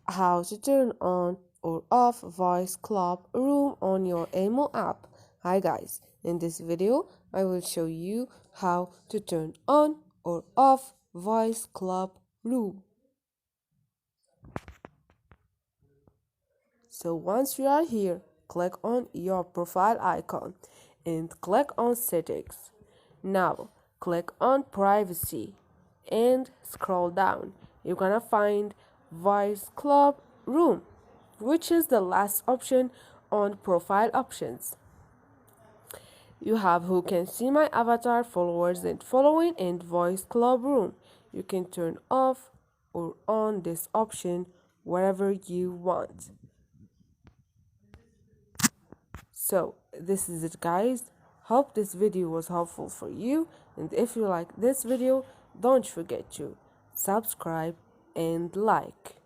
how to turn on or off Voice Club Room on your Emo app. Hi guys, in this video I will show you how to turn on or off Voice Club Room. So once you are here, click on your profile icon and click on settings. Now click on privacy and scroll down. You're gonna find Voice Club Room, which is the last option on profile options. You have who can see my avatar, followers and following, and Voice Club Room. You can turn off or on this option wherever you want. So this is it guys. Hope this video was helpful for you, and if you like this video, don't forget to subscribe and like.